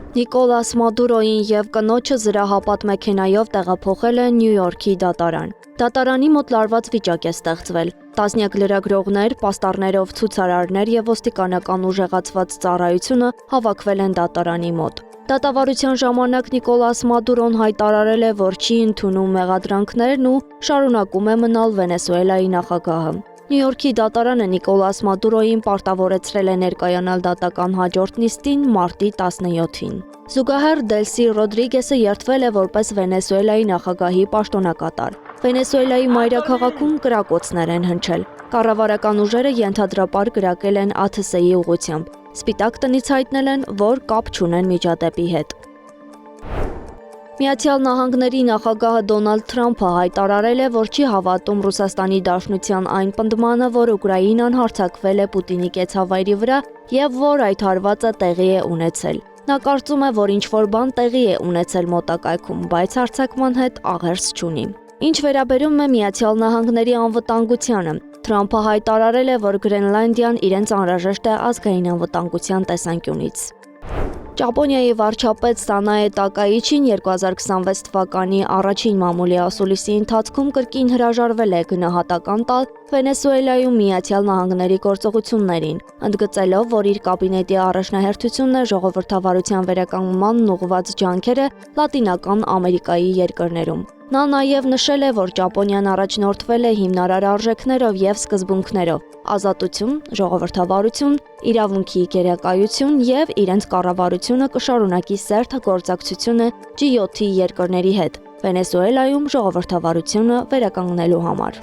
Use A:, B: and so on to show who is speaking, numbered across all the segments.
A: Նիկոլաս Մադուրոին և կնոջը զրահապատ մեքենայով տեղափոխել են Նյու Յորքի դատարան։ Դատարանի մոտ լարված վիճակ է ստեղծվել։ Տասնյակ լրագրողներ, պաստառներով ցուցարարներ և ոստիկանական ուժեղացված ծառայությունը հավաքվել են դատարանի մոտ։ Դատավարության ժամանակ Նիկոլաս Մադուրոն հայտարարել է, որ չի ընդունում մեղադրանքներն ու շարունակում է մնալ Վենեսուելայի նախագահը։ Նյու Յորքի դատարանը Նիկոլաս Մադուրոին պարտավորեցրել է ներկայանալ դատական հաջորդ նիստին մարտի 17-ին։ Զուգահեռ Դելսի Ռոդրիգեսը երդվել է որպես Վենեսուելայի նախագահի պաշտոնակատար։ Վենեսուելայի մայրաքաղաքում կրակոցներ են հնչել։ Կառավարական ուժերը ենթադրաբար կրակել են ԱԹՍ-ի ուղղությամբ։ Սպիտակ տնից հայտնել են, որ կապ չունեն միջադեպի հետ։ Միացյալ Նահանգների նախագահը Դոնալդ Թրամփը հայտարարել է, որ չի հավատում Ռուսաստանի Դաշնության այն պնդմանը, որ Ուկրաինան հարձակվել է Պուտինի կեցավայրի վրա և որ այդ հարվածը տեղի է ունեցել։ Նա կարծում է, որ ինչ-որ բան տեղի է ունեցել մոտակայքում, բայց հարձակման հետ աղերս չունի։ Ինչ վերաբերում է Միացյալ Նահանգների անվտանգությանը, Թրամփը հայտարարել է, որ Գրենլանդիան իրենց անհրաժեշտ է ազգային անվտանգության տեսանկյունից։ Ճապոնիայի վարչապետ Սանաե Տակաիչին 2026 թվականի առաջին մամուլի ասուլիսի ընթացքում կրկին հրաժարվել է գնահատական տալ Վենեսուելայում Միացյալ Նահանգների գործողություններին, ընդգծելով, որ իր կաբինետի առաջնահերթությունն է ժողովրդավարության վերականգնմանն ուղղված ջանքերը Լատինական Ամերիկայի երկրներում։ Նա նաև նշել է, որ Ճապոնիան առաջնորդվել է հիմնարար արժեքներով և սկզբունքներով՝ ազատություն, ժողովրդավարություն, իրավունքի գերակայություն և իրենց կառավարությունը կշարունակի սերտ գործակցությունը G7-ի երկրների հետ Վենեսուելայում ժողովրդավարությունը վերականգնելու համար։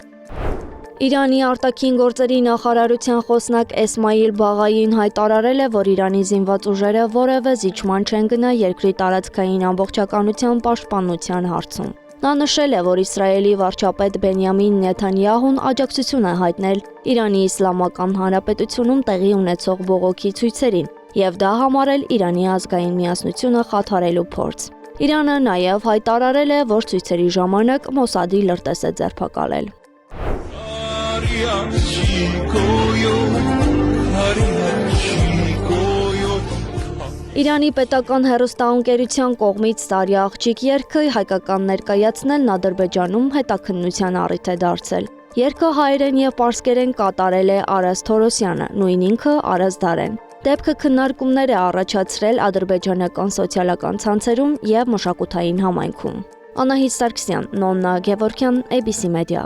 A: Իրանի արտաքին գործերի նախարարության խոսնակ Էսմայիլ Բաղային հայտարարել է, որ Իրանի զինված ուժերը որևէ զիջման չեն գնա երկրի տարածքային ամբողջականության պաշտպանության հարցում։ Նա նշել է, որ Իսրայելի վարչապետ Բենյամին Նեթանյահուն աջակցություն է հայտնել Իրանի Իսլամական Հանրապետությունում տեղի ունեցող բողոքի ցույցերին և դա համարել Իրանի ազգային միասնությունը խաթարելու փորձ։ Իրանը նաև հայտարարել է, որ ցույցերի ժամանակ Մոսադի լրտես է ձերբակալել։ Իրանի պետական հեռուստաընկերության կողմից «Սարի աղջիկ» երգը հայկական ներկայացնելն Ադրբեջանում հետաքննության առիթ է դարձել։ Երգը հայերեն և պարսկերեն կատարել է Արազ Թորոսյանը, նույն ինքը Արազ Դարեն։ Դեպքը քննարկումներ է առաջացրել ադրբեջանական սոցիալական ցանցերում և մշակութային համայնքում։ Անահիտ Սարգսյան, Նոննա Գևորգյան, ABC Media։